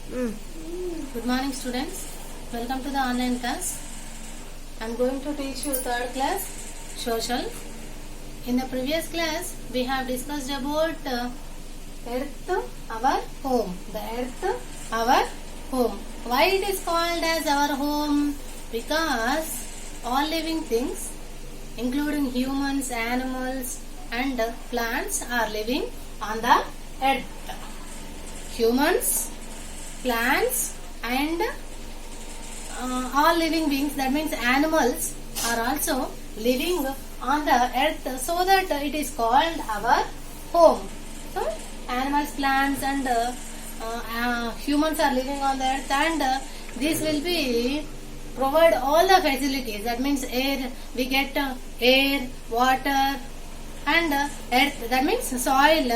Good morning, students. Welcome to the online class. I am going to teach you third class, social. In the previous class, we have discussed about earth, our home. The earth, our home. Why it is called as our home? Because all living things, including humans, animals, and plants, are living on the earth. Humans, plants, and all living beings, that means animals, are also living on the earth, so that it is called our home. So animals, plants, and humans are living on the earth, and this will be provide all the facilities. That means air, we get air, water, and earth, that means soil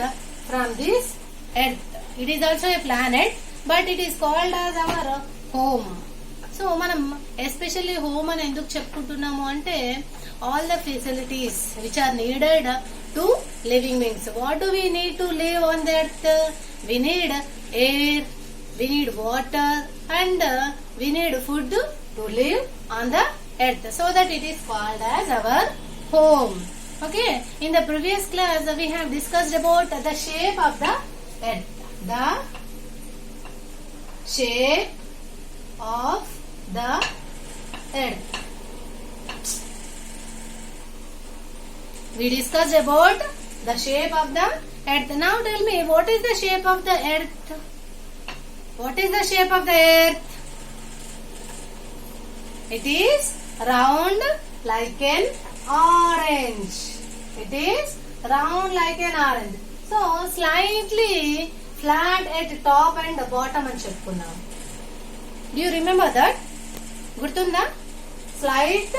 from this earth. It is also a planet, but it is called as our home. So మనం especially home అని ఎందుకు చెప్పుకుంటున్నాము అంటే all the facilities which are needed to living beings. What do we need to live on the earth? We need air, we need water, and we need food to live on the earth, so that it is called as our home. Okay, in the previous class we have discussed about the shape of the earth. The shape of the earth. We discussed about the shape of the earth. Now tell me, what is the shape of the earth? What is the shape of the earth? It is round like an orange. It is round like an orange. So slightly flat at top and bottom అని చెప్పుకున్నాం. Do you remember that? గుర్తుందా? Slight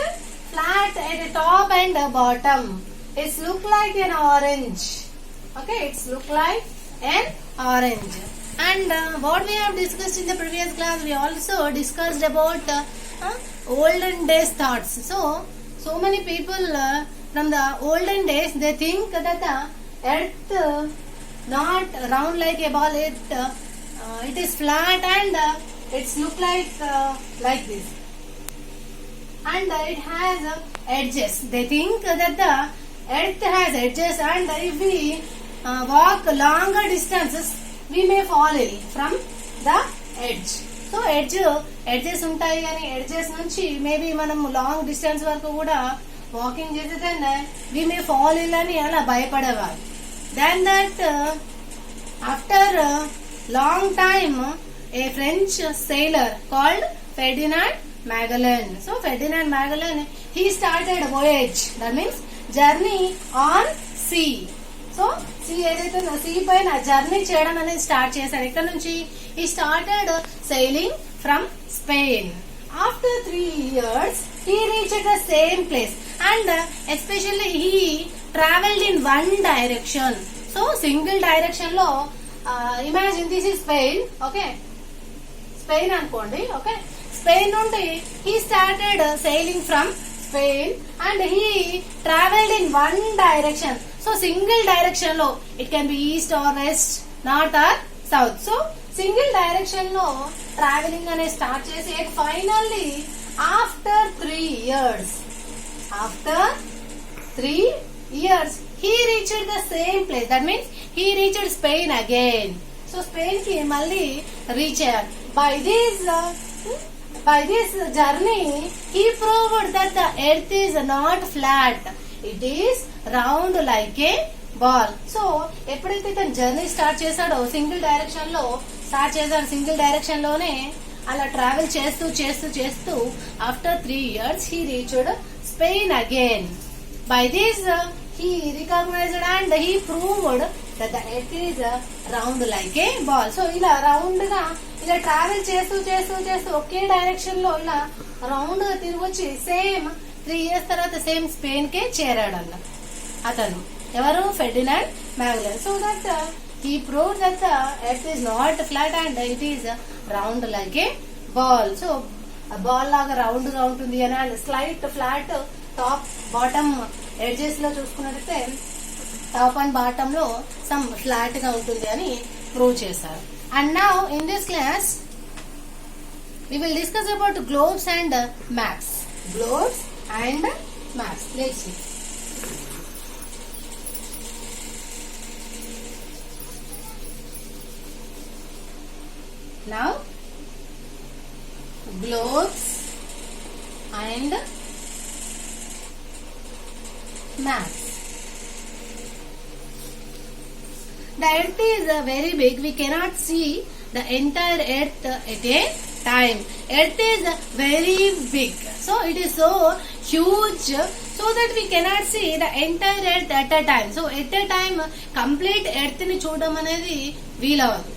flat at top and bottom. It's look like an orange. Okay, it's look like an orange. And what we have discussed in the previous class, we also discussed about olden days thoughts. So many people from the olden days, they think that the earth not round like a ball, it is flat and it's look like this, and it has edges. They think that the earth has edges, and if we walk longer distances, we may fall ill from the edge. So edges ఉంటాయి, కానీ edges నుంచి maybe మనం long distance వరకు కూడా walking చేస్తే we may fall ill అని అలా భయపడేవారు. Then that after a long time, a French sailor called Ferdinand Magellan. So Ferdinand Magellan, he started a voyage. That means journey on sea. So sea ఏదైతే sea పైన journey చేయడం అనేది start చేశారు. ఇక్కడ నుంచి he started sailing from Spain. After 3 years, he reached the same place, and especially he traveled in one direction. So single direction లో imagine this is Spain. Okay, Spain అనుకోండి. Okay, Spain నుండి he started sailing from Spain, and he traveled in one direction. So single direction లో it can be east or west, north or south. So single direction లో traveling అనేది start చేసి finally after 3 years he reached the same place. That means he reached Spain again. So Spain ki malli reach ayyar. By this journey, he proved that the earth is not flat. It is round like a ball. So ఎప్పుడైతే తన journey start చేశాడో single direction లో start చేశాడు, single direction లోనే అలా travel చేస్తూ after 3 years he reached Spain again. By this he recognized and he proved that the earth is round like a ball. So ఇలా round గా ఇలా travel చేస్తూ ఒకే డైరెక్షన్ లో ఇలా రౌండ్ గా తిరిగి వచ్చి సేమ్ 3 years తర్వాత సేమ్ స్పెయిన్ కే చేరాడన్న అతను ఎవరు? Ferdinand Magellan. So that he proved that the earth is not flat and it is round like a ball. So ball లాగా రౌండ్ గా ఉంటుంది అని, and slight flat top bottom edges లో చూసుకున్నట్టయితే టాప్ అండ్ బాటమ్ లో some flat గా ఉంటుంది అని ప్రూవ్ చేశారు. And now in this class we will discuss about globes and maps. Globes and maps. Let's see. Now globes and maps. The earth is very big. We cannot see the entire earth at a time. Earth is very big. So it is so huge so that we cannot see the entire earth at a time. So at a time complete earth ni చూడడం అనేది వీలవదు.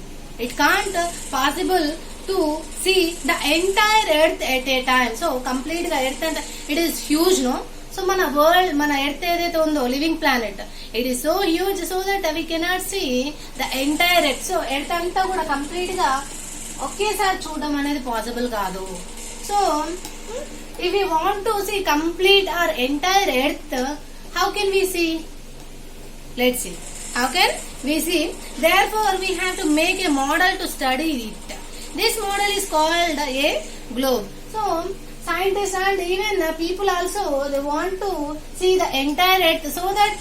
It can't possible to see the entire earth at a time. So complete గా earth and it is huge, no? So మన world, మన earth ఏదైతే ఉందో living planet, it is so huge so that we cannot see the entire earth. So earth అంతా కూడా complete గా ఒకేసారి చూడడం అనేది పాసిబుల్ కాదు. So if we want to see complete our entire earth, how can we see? Let's see. How can we see? Therefore we have to make a model to study it. This model is called a globe. So scientists and even people also, they want to see the entire earth so that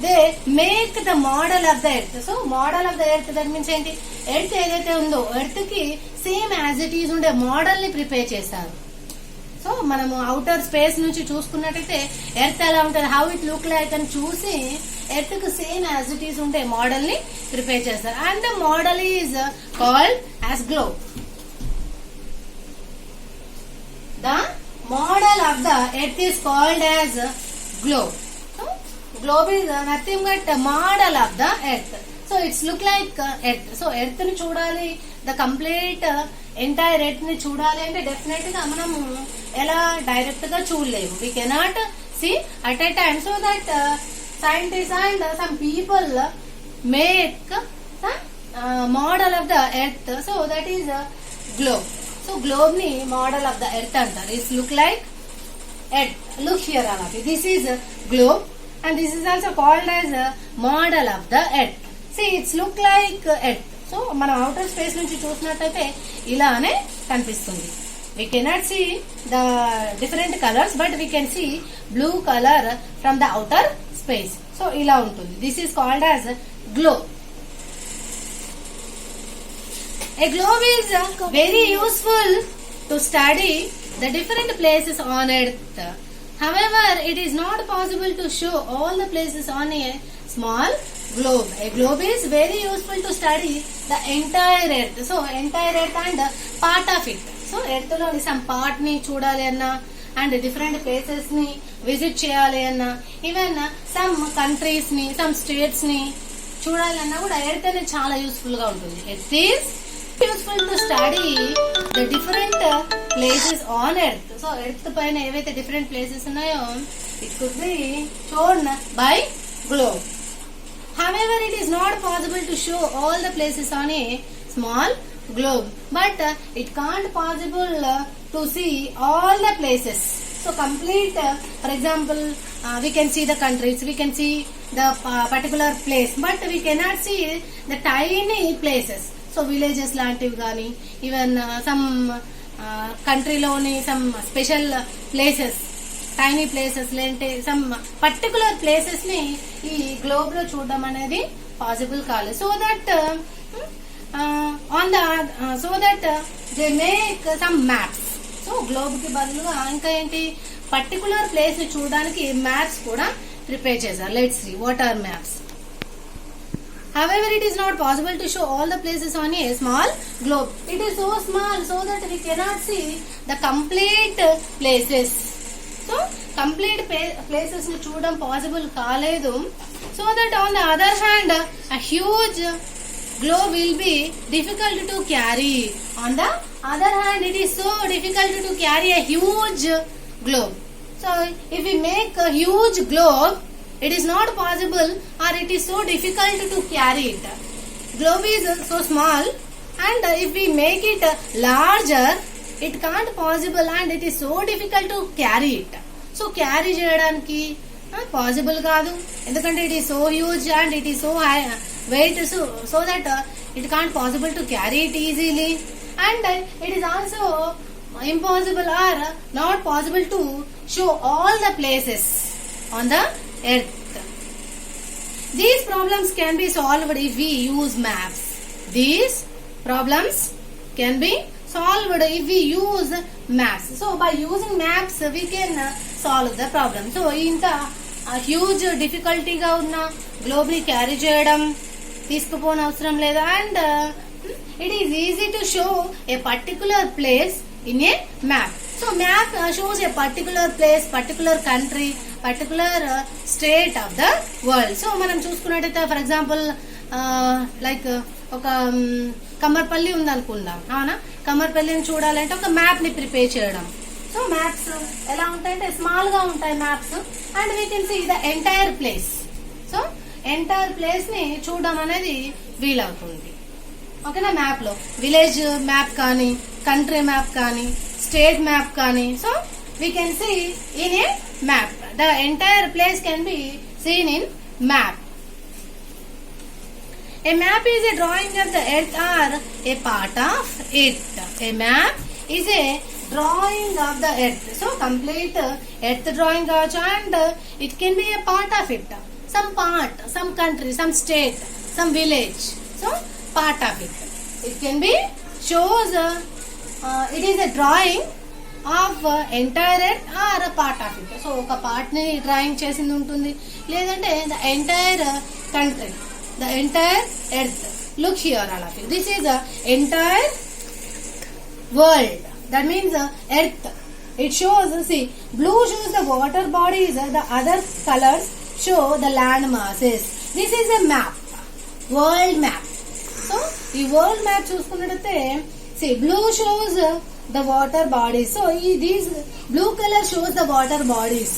they make the model of the earth. So model of the earth, that means ఏంటి, earth ఏదైతే ఉందో earth కి same as it is ఉండే model ని prepare చేస్తారు. So మనము outer space నుంచి చూసుకున్నట్టయితే ఎర్త్ ఎలా ఉంటుంది, హౌ ఇట్ లుక్ లైక్ అని చూసి ఎర్త్ కు సేమ్ యాజ్ ఇట్ ఈజ్ ఉండే మోడల్ ని ప్రిపేర్ చేస్తారు. And the model is called as globe. The model of the earth is called as globe. So globe is nothing but a model of the earth. So it's look like earth. So earth ni చూడాలి, the complete entire earth ni చూడాలి అంటే definite గా మనము ఎలా direct గా చూడలేము. We cannot see at a time. So that scientists and some people make the model of the earth. So that is a globe. So globe ni model of the earth antaru. It look like earth. Look here alaki. This is a globe and this is also called as a model of the earth. See, it's look like earth. So మనం outer space నుంచి చూసినట్టయితే ఇలానే కనిపిస్తుంది. We cannot see the different colors but we can see blue color from the outer space. So ఇలా ఉంటుంది. This is called as globe. A globe is very useful to study the different places on earth. However, it is not possible to show all the places on a small globe. A globe is very useful to study the entire earth. So, entire earth and part of it. So, earth lo some part ni చూడాలి అన్నా and different places ni visit చేయాలి అన్నా, even some countries ni, some states ni చూడాలి అన్నా కూడా earth అనేది చాలా useful గా ఉంటుంది. Earth is useful to study the different places on earth. So earth పైన ఏవైతే different places ఉన్నాయో it could be shown by globe. However, it is not possible to show all the places on a small globe, but it can't possible to see all the places. So complete, for example, we can see the countries, we can see the particular place, but we cannot see the tiny places. So villages లాంటివి కానీ even some కంట్రీలోని some special places, tiny places లేంటే some particular places ని ఈ globe లో చూడడం అనేది possible కాలేదు. So that they make some maps. So globe కి బదులుగా ఇంకా ఏంటి, పర్టికులర్ ప్లేస్ ని చూడడానికి మ్యాప్స్ కూడా ప్రిపేర్ చేశారు. Let's see what are maps. However, it is not possible to show all the places on a small globe. It is so small so that we cannot see the complete places. So, complete places ni చూడడం possible కాలేదు. So that on the other hand, a huge globe will be difficult to carry. On the other hand, it is so difficult to carry a huge globe. So, if we make a huge globe, it is not possible or it is so difficult to carry it. Globe is so small and if we make it larger, it can't possible and it is so difficult to carry it. So carry చేయడానికి possible కాదు, ఎందుకంటే it is so huge and it is so high weight, so that it can't possible to carry it easily, and it is also impossible or not possible to show all the places on the earth. These problems can be solved if we use maps. These problems can be solved if we use maps. So by using maps we can solve the problem. So ఇంత huge డిఫికల్టీగా ఉన్న globe ని carry చేయడం తీసుకుపోని అవసరం లేదు, and it is easy to show A particular place in a map. So map shows A particular place, particular country, particular state of the world. So మనం చూసుకున్నట్టయితే for example like ఒక కమ్మర్పల్లి ఉందనుకుందాం, అవునా? కమ్మర్పల్లిని చూడాలంటే ఒక మ్యాప్ ని ప్రిపేర్ చేయడం. So maps ఎలా ఉంటాయంటే స్మాల్ గా ఉంటాయి maps, and we can see the entire place. So entire place ని చూడడం అనేది వీలవుతుంది, ఓకేనా? మ్యాప్ లో విలేజ్ మ్యాప్ కానీ, కంట్రీ మ్యాప్ కానీ, స్టేట్ మ్యాప్ కానీ, so we can see in a map. The entire place can be seen in map. A map is a drawing of the earth or a part of it. A map is a drawing of the earth. So complete earth drawing and it can be a part of it. Some part, some country, some state, some village. So part of it. It can be shows it is a drawing of entire earth or a part of it. So ఒక part ని drawing చేసింది ఉంటుంది, లేదంటే the entire country, the entire earth. Look here, all of you. This is the entire world. That means earth. It shows, see, blue shows the water bodies, the other colors show the land masses. This is a map, world map. So the world map చూసుకున్నట్లయితే see, blue shows the water bodies. So these blue color shows the water bodies.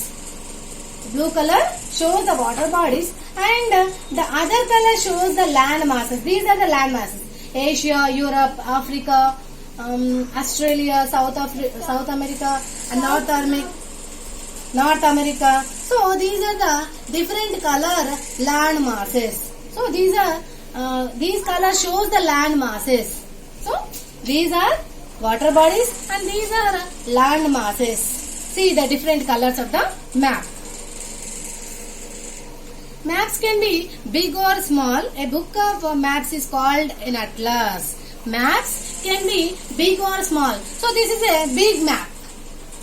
Blue color shows the water bodies, and the other color shows the land masses. These are the land masses: Asia, Europe, Africa, Australia, South America, and North America. So these are the different color land masses. So these colors shows the land masses. So these are water bodies and these are land masses. See the different colors of the map. Maps can be big or small. A book of maps is called an atlas. Maps can be big or small. So this is a big map,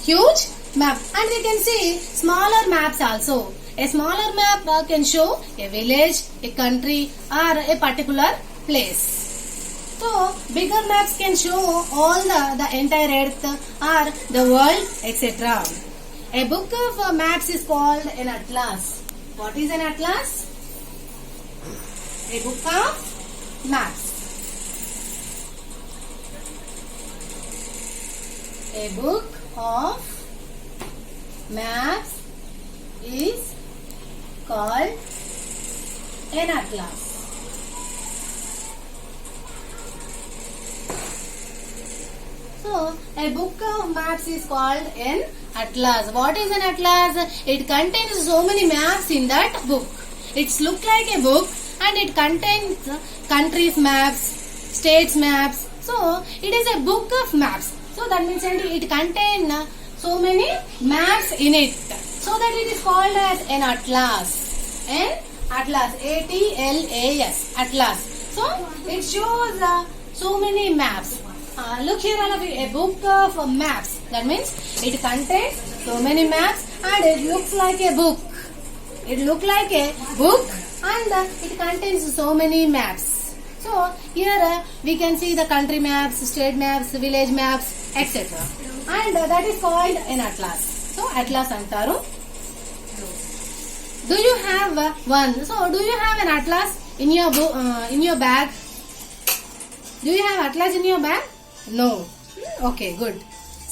huge map, and we can see smaller maps also. A smaller map can show a village, a country, or a particular place. So bigger maps can show all the entire earth or the world, etc. A book of maps is called an atlas. What is an atlas? A book of maps. A book of maps is called an atlas. So, a book of maps is called an atlas. What is an atlas? It contains so many maps in that book. It's look like a book and it contains countries maps, states maps. So, it is a book of maps. So, that means it contains so many maps in it. So, that it is called as an atlas. An atlas. A-T-L-A-S. Atlas. So, it shows so many maps. Look here, all of you, a book of maps. That means it contains so many maps and it looks like a book. It looks like a book and it contains so many maps. So here we can see the country maps, state maps, village maps, etc. And that is called an atlas. So atlas antaru. Do you have one? So do you have an atlas in your in your bag? Do you have atlas in your bag? No. Okay, good.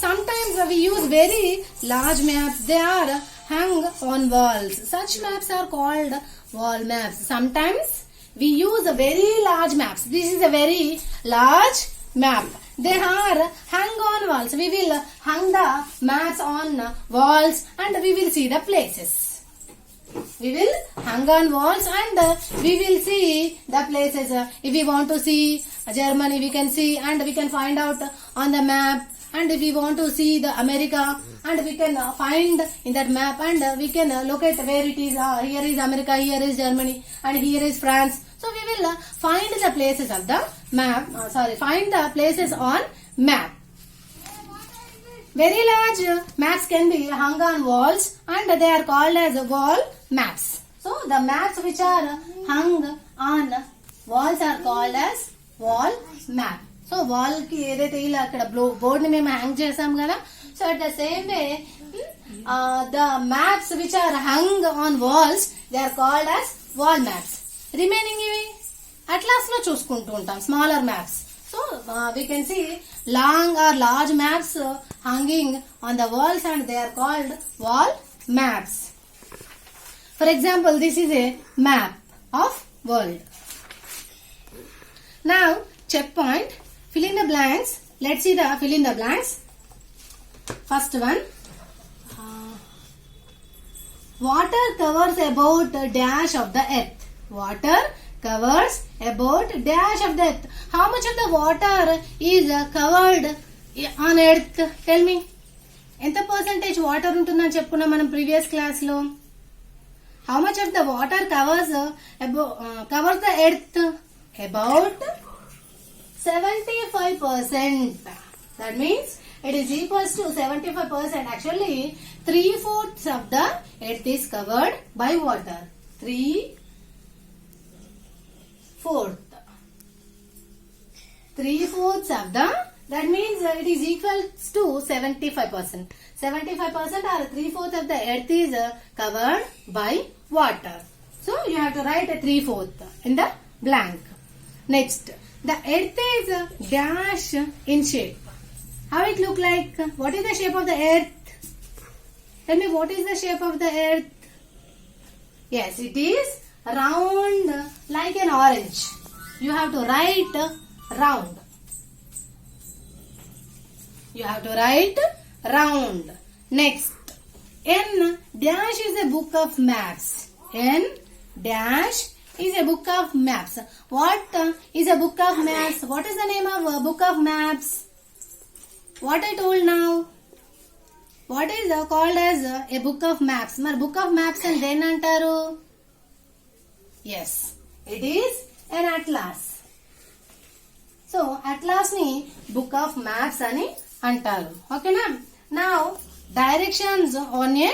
Sometimes we use very large maps. They are hung on walls. Such maps are called wall maps. Sometimes we use a very large maps. This is a very large map. They are hung on walls. We will hang the maps on walls and we will see the places. We will hang on walls and we will see the places. If we want to see Germany, we can see and we can find out on the map. And if we want to see the America, and we can find in that map and we can locate where it is. Here is America, here is Germany, and here is France. So we will find the places of the map. Find the places on map. Very large maps can be hung on walls and they are called as wall maps. So the maps which are hung on walls are called as wall map. So wall ki edaithe ila akkada board ni mem hang chesam kada. So at the same way the maps which are hung on walls, they are called as wall maps. Remaining ivi atlas lo chuskuntu untam, smaller maps. So we can see long or large maps hanging on the walls and they are called wall maps. For example, this is a map of world. Now check point, fill in the blanks. Let's see the fill in the blanks. First one, water covers about dash of the earth. Water covers about dash of the earth. How much of the water is covered on earth? Tell me. ఎంత percentage water ఉంటుందని చెప్పుకున్నాం మనం previous class లో. How much of the water covers the earth? About 75%. That means it is equals to 75%. Actually 3/4 of the earth is covered by water. 3/4 of the, that means it is equal to 75%. 75% or 3/4 of the earth is covered by water. So you have to write a 3/4 in the blank. Next, the earth is dash in shape. How it look like? What is the shape of the earth? Tell me, what is the shape of the earth? Yes, it is round like an orange. You have to write round. You have to write round. Next, N dash is a book of maps. N dash is a book of maps. What is a book of maps? What is the name of a book of maps? What I told now? What is called as a book of maps? Mar book of maps and then antaru? Yes, it is an atlas. So atlas ni book of maps ani antaru. Okay na? Now directions on a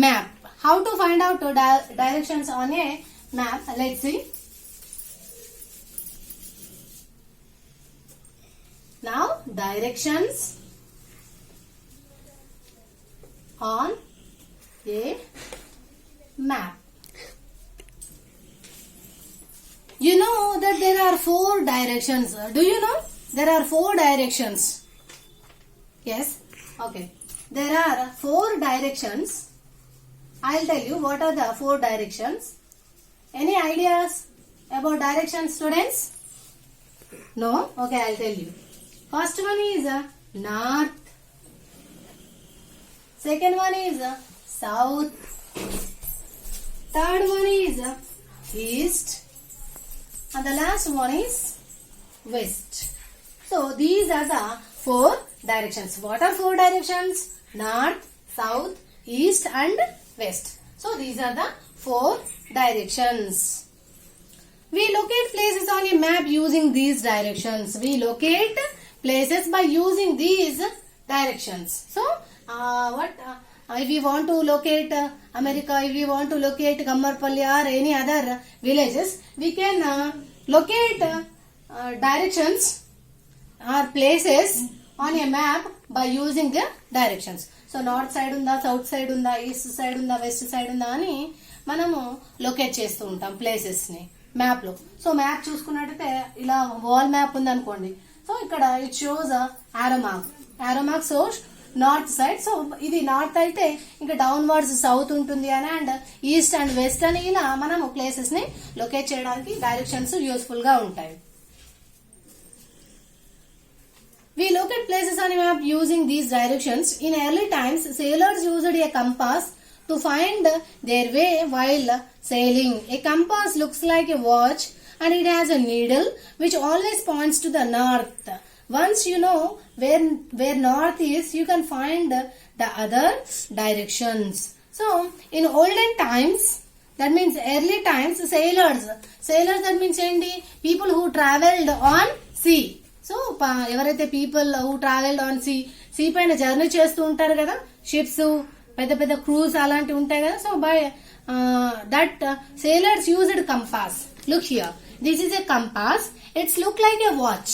map. How to find out directions on a map? Let's see. Now directions on a map. You know that there are 4 directions. Do you know? There are 4 directions. Yes? Okay. There are 4 directions. I'll tell you what are the 4 directions. Any ideas about directions, students? No? Okay, I'll tell you. First one is north. Second one is south. Third one is east. And the last one is west. So these are the 4 directions. What are 4 directions? North, south, east and west. So these are the 4 directions. We locate places on a map using these directions. We locate places by using these directions. So if we want to locate America, if we want to locate Kammarpalli or any other villages, we can locate directions or places on a map by using the directions. So north side unda, south side unda, east side unda, west side unda అని మనము locate చేస్తూ ఉంటాం places ని map లో. So map చూసుకున్నట్టయితే ఇలా wall map ఉంది అనుకోండి. సో ఇక్కడ ఇట్ షోస్ ఆరో mark shows north side. So ఇది నార్త్ అయితే ఇంకా డౌన్ వర్డ్స్ సౌత్ ఉంటుంది అని అండ్ ఈస్ట్ అండ్ వెస్ట్ అని ఇలా మనము ప్లేసెస్ ని లొకేట్ చేయడానికి డైరెక్షన్స్ యూస్ఫుల్ గా ఉంటాయి. We locate places on a map using these directions. In early times, sailors used a compass to find their way while sailing. A compass looks like a watch and it has a needle which always points to the north. Once you know where north is, you can find the other directions. So, in olden times, that means early times, sailors that means people who traveled on sea. So ఎవరైతే people who travelled on sea పైన journey చేస్తూ ఉంటారు కదా, ships, పెద్ద పెద్ద cruise అలాంటివి ఉంటాయి కదా. So by that sailors used compass. Look here, this is a compass. It's look like a watch.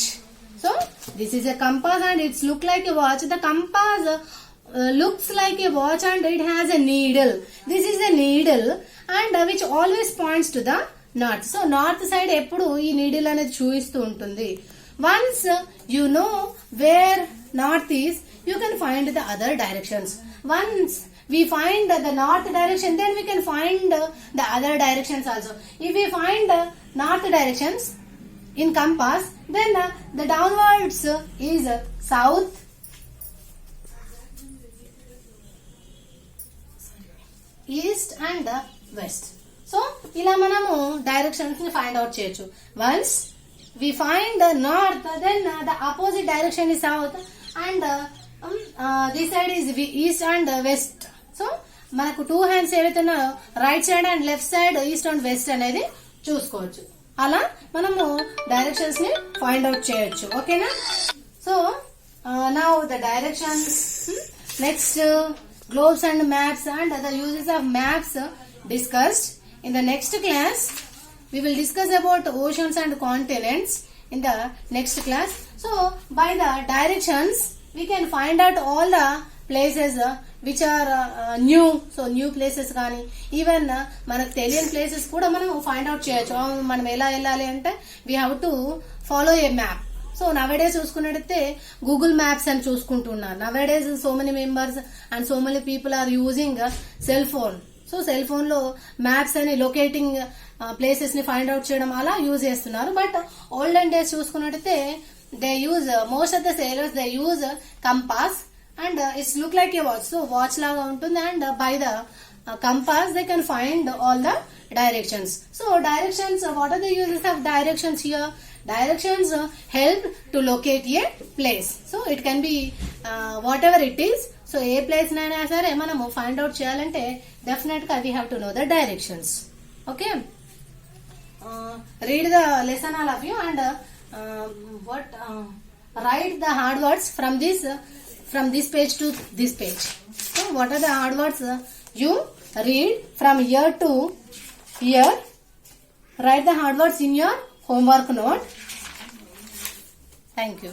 So this is a compass and it's look like a watch. The compass looks like a watch and it has a needle. This is a needle and which always points to the north. So north side ఎప్పుడు ఈ needle అనేది చూపిస్తూ ఉంటుంది. Once you know where north is, you can find the other directions. Once we find the north direction, then we can find the other directions also. If we find north directions in compass, then the downwards is south, east and west. So ఇలా మనము directions ని find out చేయొచ్చు. Once we find the north, then the opposite direction is south and this side is east and west. So మనకు two hands ఏవైతే ఉన్నాయో right side and left side east and west అనేది చూసుకోవచ్చు. అలా మనము directions ని find out చేయొచ్చు. ఓకేనా? So now the directions. Next globes and maps and the uses of maps discussed. In the next class, we will discuss about oceans and continents in the next class. So, by the directions, we can find out all the places which are new. So, new places కానీ even మనకు తెలియని places కూడా మనం find out చేయొచ్చు. మనం ఎలా వెళ్ళాలి అంటే we have to follow a map. So nowadays చూసుకున్నట్టయితే గూగుల్ మ్యాప్స్ అని చూసుకుంటున్నారు. Nowadays so many members and so many people are using cell phone. So cell phone లో మ్యాప్స్ అని లొకేటింగ్ ప్లేసెస్ ని ఫైండ్ అవుట్ చేయడం అలా యూజ్ చేస్తున్నారు. But olden days చూసుకున్నట్టయితే they use most of the sailors they use compass and it's look like a watch. So watch లాగా ఉంటుంది and by the compass they can find all the directions. So directions, what are the uses of directions here? Directions help to locate a place. So it can be whatever it is. So A place నైనా సరే మనము find out చేయాలంటే definite గా we have to know the directions. Okay, read the lesson all of you and write the hard words from this page to this page. So what are the hard words you read from here to here? Write the hard words in your homework note. Thank you.